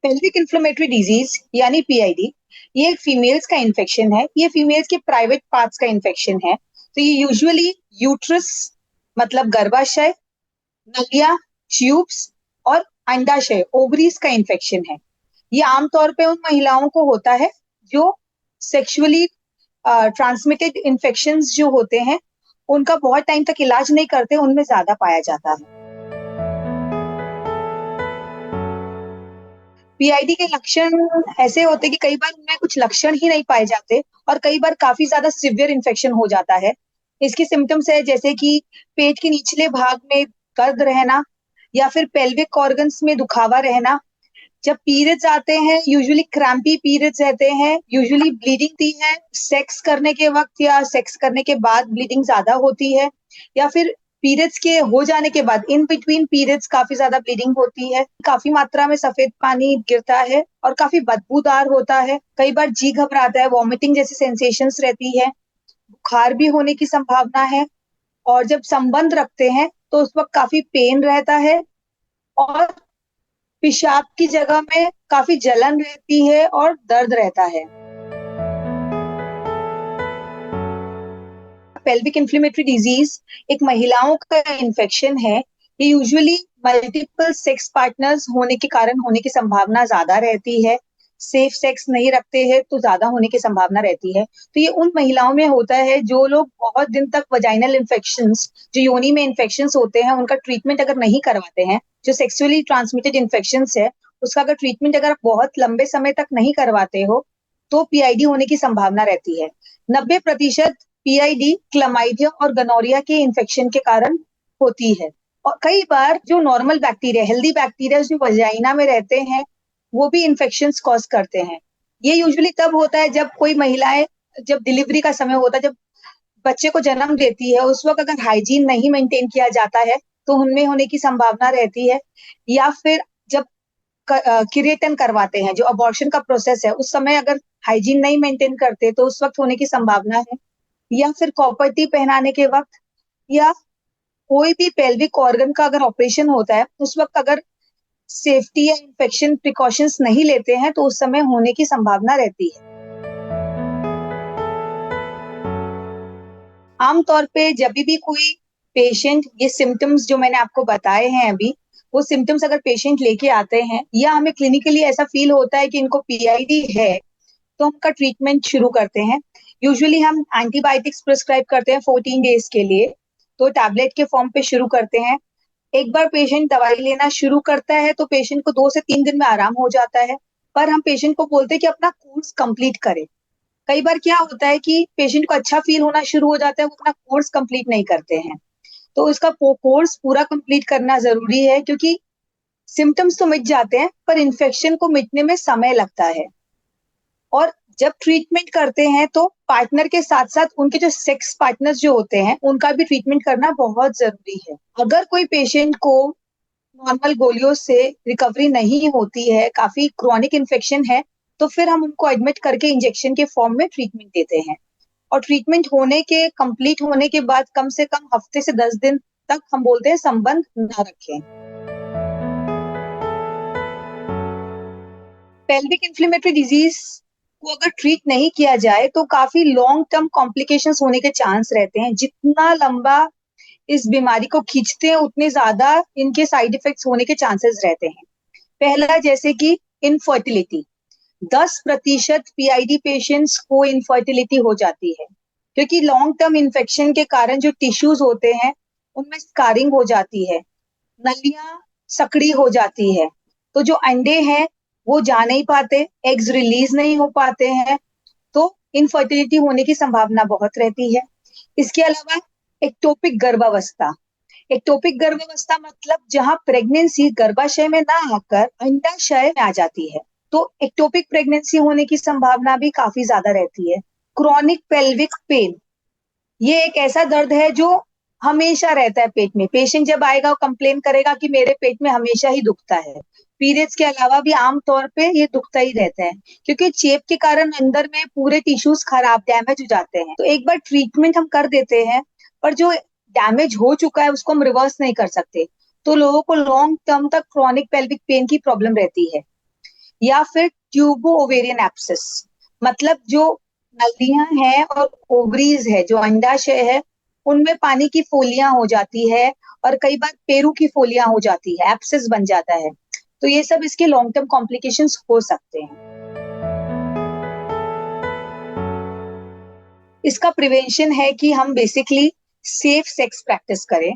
Pelvic inflammatory disease यानी PID, ये एक फीमेल्स का इन्फेक्शन है। ये फीमेल्स के प्राइवेट पार्ट्स का इन्फेक्शन है। तो ये यूजुअली यूट्रस मतलब गर्भाशय, नलिया, ट्यूब्स और अंडाशय ओवरीज का इन्फेक्शन है। ये आमतौर पे उन महिलाओं को होता है जो सेक्सुअली ट्रांसमिटेड इन्फेक्शंस जो होते हैं उनका बहुत टाइम तक इलाज नहीं करते, उनमें ज्यादा पाया जाता है। पीआईडी के लक्षण ऐसे होते हैं कि कई बार उनमें कुछ लक्षण ही नहीं पाए जाते और कई बार काफी ज्यादा सिवियर इन्फेक्शन हो जाता है। इसके सिम्टम्स है जैसे कि पेट के निचले भाग में दर्द रहना या फिर पेल्विक ऑर्गन्स में दुखावा रहना। जब पीरियड्स आते हैं यूजुअली क्रैम्पी पीरियड्स रहते हैं, यूजुअली ब्लीडिंग होती है सेक्स करने के वक्त या सेक्स करने के बाद ब्लीडिंग ज्यादा होती है, या फिर पीरियड्स के हो जाने के बाद इन बिटवीन पीरियड्स काफी ज्यादा ब्लीडिंग होती है। काफी मात्रा में सफेद पानी गिरता है और काफी बदबूदार होता है। कई बार जी घबराता है, वॉमिटिंग जैसी सेंसेशंस रहती है, बुखार भी होने की संभावना है। और जब संबंध रखते हैं तो उस वक्त काफी पेन रहता है और पेशाब की जगह में काफी जलन रहती है और दर्द रहता है। पेल्विक इन्फ्लेमेटरी डिजीज एक महिलाओं का इन्फेक्शन है। ये यूजुअली मल्टीपल सेक्स पार्टनर्स होने के कारण होने की संभावना ज्यादा रहती है। सेफ सेक्स नहीं रखते हैं तो ज्यादा होने की संभावना रहती है। तो ये उन महिलाओं में होता है जो लोग बहुत दिन तक वजाइनल इन्फेक्शंस, जो योनि में इन्फेक्शंस होते हैं, उनका ट्रीटमेंट अगर नहीं करवाते हैं, जो सेक्सुअली ट्रांसमिटेड इन्फेक्शंस है उसका अगर ट्रीटमेंट अगर बहुत लंबे समय तक नहीं करवाते हो तो पीआईडी होने की संभावना रहती है। 90% पीआईडी क्लमाइडिया और गनोरिया के इन्फेक्शन के कारण होती है। और कई बार जो नॉर्मल बैक्टीरिया, हेल्दी बैक्टीरिया जो वजाइना में रहते हैं, वो भी इन्फेक्शन कॉज करते हैं। ये यूजुअली तब होता है जब कोई महिलाएं, जब डिलीवरी का समय होता है, जब बच्चे को जन्म देती है, उस वक्त अगर हाइजीन नहीं मेंटेन किया जाता है तो उनमें होने की संभावना रहती है। या फिर जब किरेटन करवाते हैं, जो अबॉर्शन का प्रोसेस है, उस समय अगर हाइजीन नहीं मेंटेन करते तो उस वक्त होने की संभावना है। या फिर कॉपर टी पहनाने के वक्त, या कोई भी पेल्विक ऑर्गन का अगर ऑपरेशन होता है उस वक्त अगर सेफ्टी या इन्फेक्शन प्रिकॉशंस नहीं लेते हैं तो उस समय होने की संभावना रहती है। आमतौर पे जब भी कोई पेशेंट ये सिम्टम्स जो मैंने आपको बताए हैं अभी, वो सिम्टम्स अगर पेशेंट लेके आते हैं या हमें क्लिनिकली ऐसा फील होता है कि इनको पीआईडी है, तो हम उनका ट्रीटमेंट शुरू करते हैं। यूजुअली हम एंटीबायोटिक्स प्रिस्क्राइब करते हैं 14 डेज के लिए, तो टैबलेट के फॉर्म पे शुरू करते हैं। एक बार पेशेंट दवाई लेना शुरू करता है तो पेशेंट को 2 से 3 दिन में आराम हो जाता है, पर हम पेशेंट को बोलते हैं कि अपना कोर्स कंप्लीट करे। कई बार क्या होता है कि पेशेंट को अच्छा फील होना शुरू हो जाता है, वो अपना कोर्स कंप्लीट नहीं करते हैं। तो इसका कोर्स पूरा कंप्लीट करना जरूरी है, क्योंकि सिम्टम्स तो मिट जाते हैं पर इन्फेक्शन को मिटने में समय लगता है। और जब ट्रीटमेंट करते हैं तो पार्टनर के साथ साथ उनके जो सेक्स पार्टनर्स जो होते हैं उनका भी ट्रीटमेंट करना बहुत जरूरी है। अगर कोई पेशेंट को नॉर्मल गोलियों से रिकवरी नहीं होती है, काफी क्रॉनिक इन्फेक्शन है, तो फिर हम उनको एडमिट करके इंजेक्शन के फॉर्म में ट्रीटमेंट देते हैं। और ट्रीटमेंट होने के कंप्लीट होने के बाद कम से कम हफ्ते से 10 दिन तक हम बोलते हैं संबंध न रखें। पेल्विक इन्फ्लेमेटरी डिजीज को अगर ट्रीट नहीं किया जाए तो काफी लॉन्ग टर्म कॉम्प्लिकेशंस होने के चांस रहते हैं। जितना लंबा इस बीमारी को खींचते हैं उतने ज्यादा इनके साइड इफेक्ट्स होने के चांसेस रहते हैं। पहला, जैसे कि इनफर्टिलिटी। 10% पीआईडी पेशेंट्स को इनफर्टिलिटी हो जाती है, क्योंकि लॉन्ग टर्म इन्फेक्शन के कारण जो टिश्यूज होते हैं उनमें स्कारिंग हो जाती है, नलियां सकड़ी हो जाती है, तो जो अंडे हैं वो जा नहीं पाते, एग्स रिलीज नहीं हो पाते हैं, तो इनफर्टिलिटी होने की संभावना बहुत रहती है। इसके अलावा एक्टोपिक गर्भावस्था। एक्टोपिक गर्भावस्था मतलब जहां प्रेगनेंसी गर्भाशय में ना आकर अंडाशय में आ जाती है, तो एक्टोपिक प्रेगनेंसी होने की संभावना भी काफी ज्यादा रहती है। क्रॉनिक पेल्विक पेन, ये एक ऐसा दर्द है जो हमेशा रहता है पेट में। पेशेंट जब आएगा वो कंप्लेन करेगा कि मेरे पेट में हमेशा ही दुखता है। पीरियड्स के अलावा भी आमतौर पे ये दुखता ही रहता है, क्योंकि चेप के कारण अंदर में पूरे टिश्यूज खराब, डैमेज हो जाते हैं। तो एक बार ट्रीटमेंट हम कर देते हैं, पर जो डैमेज हो चुका है उसको हम रिवर्स नहीं कर सकते, तो लोगों को लॉन्ग टर्म तक क्रॉनिक पेल्विक पेन की प्रॉब्लम रहती है। या फिर ट्यूबो ओवेरियन एब्सेस, मतलब जो नलियां हैं और ओवरीज है, जो अंडाशय है, उनमें पानी की फोलियां हो जाती है और कई बार पेरू की फोलियां हो जाती है, एब्सेस बन जाता है। तो ये सब इसके लॉन्ग टर्म कॉम्प्लिकेशंस हो सकते हैं। इसका प्रिवेंशन है कि हम बेसिकली सेफ सेक्स प्रैक्टिस करें।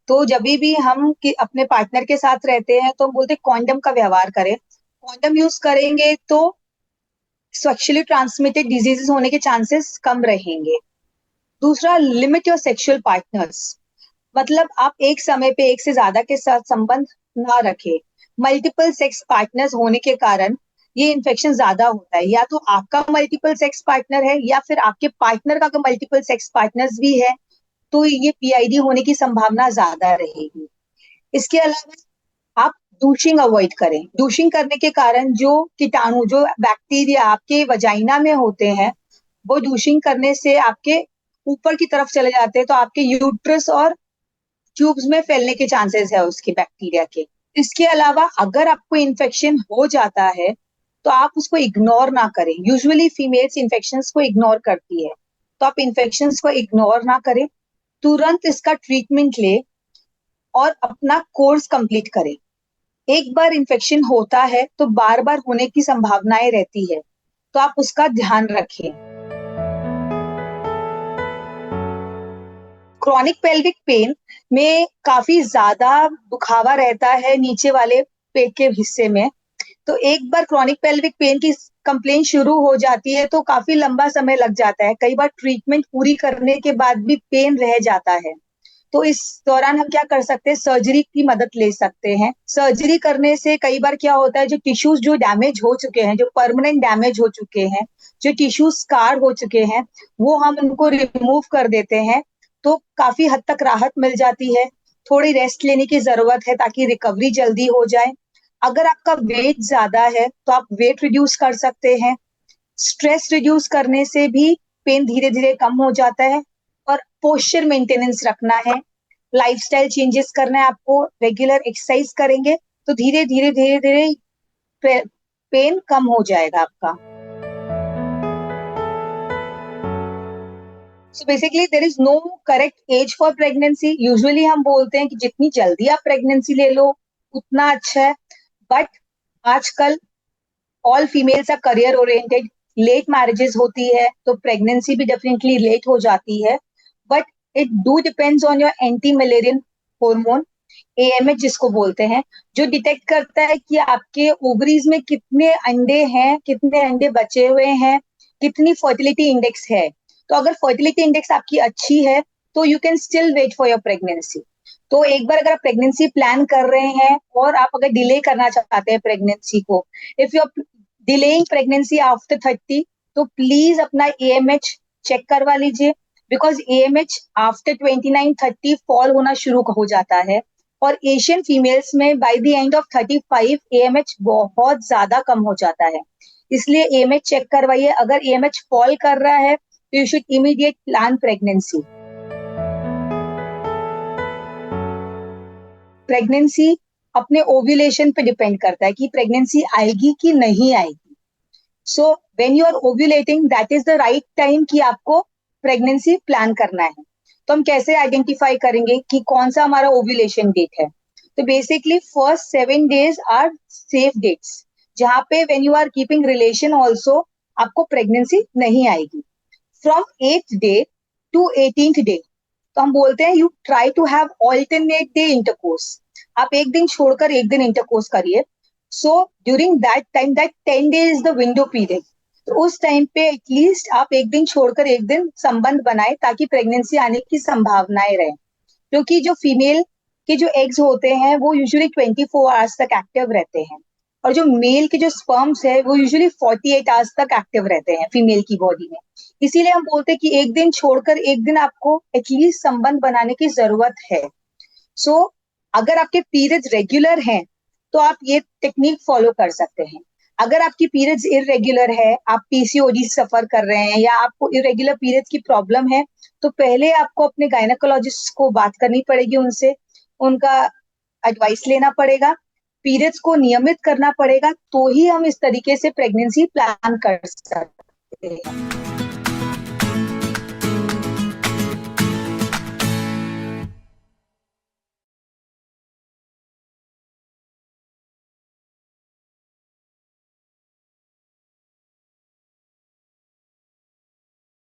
तो जब भी हम अपने पार्टनर के साथ रहते हैं तो हम बोलते हैं कॉन्डम का व्यवहार करें। कॉन्डम यूज करेंगे तो सेक्सुअली ट्रांसमिटेड डिजीजेस होने के चांसेस कम रहेंगे। दूसरा, लिमिट योर सेक्सुअल पार्टनर्स, मतलब आप एक समय पे एक से ज्यादा के साथ संबंध ना रखें। मल्टीपल सेक्स पार्टनर्स होने के कारण ये इन्फेक्शन ज्यादा होता है। या तो आपका मल्टीपल सेक्स पार्टनर है या फिर आपके पार्टनर का मल्टीपल सेक्स पार्टनर्स भी है, तो ये पीआईडी होने की संभावना ज्यादा रहेगी। इसके अलावा आप डूशिंग अवॉइड करें। डूशिंग करने के कारण जो कीटाणु, जो बैक्टीरिया आपके वजाइना में होते हैं, वो डूशिंग करने से आपके ऊपर की तरफ चले जाते हैं, तो आपके यूट्रस और ट्यूब्स में फैलने के चांसेस है उसके बैक्टीरिया के। इसके अलावा अगर आपको इन्फेक्शन हो जाता है तो आप उसको इग्नोर ना करें। यूजुअली फीमेल्स इन्फेक्शंस को इग्नोर करती है, तो आप इन्फेक्शंस को इग्नोर ना करें, तुरंत इसका ट्रीटमेंट ले और अपना कोर्स कंप्लीट करें। एक बार इन्फेक्शन होता है तो बार बार होने की संभावनाएं रहती है, तो आप उसका ध्यान रखें। क्रॉनिक पेल्विक पेन में काफी ज्यादा दुखावा रहता है नीचे वाले पेट के हिस्से में। तो एक बार क्रॉनिक पेल्विक पेन की कंप्लेन शुरू हो जाती है तो काफी लंबा समय लग जाता है। कई बार ट्रीटमेंट पूरी करने के बाद भी पेन रह जाता है। तो इस दौरान हम क्या कर सकते हैं, सर्जरी की मदद ले सकते हैं। सर्जरी करने से कई बार क्या होता है, जो टिश्यूज जो डैमेज हो चुके हैं, जो परमानेंट डैमेज हो चुके हैं, जो टिश्यू स्कार हो चुके हैं, वो हम उनको रिमूव कर देते हैं। तो काफी हद तक राहत मिल जाती है। थोड़ी रेस्ट लेने की जरूरत है ताकि रिकवरी जल्दी हो जाए। अगर आपका वेट ज्यादा है तो आप वेट रिड्यूस कर सकते हैं। स्ट्रेस रिड्यूस करने से भी पेन धीरे धीरे कम हो जाता है। और पोस्चर मेंटेनेंस रखना है, लाइफस्टाइल चेंजेस करना है आपको, रेगुलर एक्सरसाइज करेंगे तो धीरे धीरे धीरे धीरे पेन कम हो जाएगा आपका। So basically there is no correct age for pregnancy. Usually हम बोलते हैं कि जितनी जल्दी आप प्रेगनेंसी ले लो उतना अच्छा है, बट आजकल all females are career oriented. Late marriages होती है तो प्रेगनेंसी भी डेफिनेटली लेट हो जाती है, but it do depends on your anti Mullerian hormone, AMH जिसको बोलते हैं, जो डिटेक्ट करता है कि आपके ओवरीज में कितने अंडे हैं, कितने अंडे बचे हुए हैं, कितनी फर्टिलिटी इंडेक्स है। तो अगर फर्टिलिटी इंडेक्स आपकी अच्छी है तो you can still wait for your pregnancy. तो एक बार अगर आप प्रेगनेंसी प्लान कर रहे हैं और आप अगर डिले करना चाहते हैं प्रेगनेंसी को, if you are delaying pregnancy after 30, तो प्लीज अपना एएमएच चेक करवा लीजिए, बिकॉज एएमएच आफ्टर 29-30 फॉल होना शुरू हो जाता है। और एशियन फीमेल्स में by the end of 35 AMH बहुत ज्यादा कम हो जाता है। इसलिए एएमएच चेक करवाइए। अगर एएमएच फॉल कर रहा है तो you should immediate plan pregnancy. Pregnancy अपने ओव्यूलेशन पे डिपेंड करता है कि प्रेगनेंसी आएगी कि नहीं आएगी। So when you are ovulating, that is the right time कि आपको प्रेगनेंसी प्लान करना है। तो हम कैसे आइडेंटिफाई करेंगे कि कौन सा हमारा ओव्यूलेशन डेट है? तो basically first 7 days are safe dates, जहां पे when you are keeping relation also आपको प्रेगनेंसी नहीं आएगी। From 8th day to 18th day, तो हम बोलते हैं you try to have alternate day intercourse. आप एक दिन छोड़कर एक दिन इंटरकोर्स करिए। So during that time, that 10 day is the window period. तो उस टाइम पे एटलीस्ट आप एक दिन छोड़कर एक दिन संबंध बनाए ताकि प्रेगनेंसी आने की संभावनाएं रहे। क्योंकि जो फीमेल के जो एग्स होते हैं वो यूजुअली 24 hours तक एक्टिव रहते हैं, और जो मेल के जो स्पर्म्स है वो यूजुअली 48 hours तक एक्टिव रहते हैं फीमेल की बॉडी में। इसीलिए हम बोलते हैं कि एक दिन छोड़कर एक दिन आपको एटलीस्ट संबंध बनाने की जरूरत है। सो अगर आपके पीरियड्स रेगुलर हैं तो आप ये टेक्निक फॉलो कर सकते हैं। अगर आपकी पीरियड्स इरेगुलर है, आप पीसीओडी सफर कर रहे हैं या आपको इरेगुलर पीरियड्स की प्रॉब्लम है, तो पहले आपको अपने गायनेकोलॉजिस्ट को बात करनी पड़ेगी, उनसे उनका एडवाइस लेना पड़ेगा। पीरियड्स को नियमित करना पड़ेगा, तो ही हम इस तरीके से प्रेगनेंसी प्लान कर सकते हैं।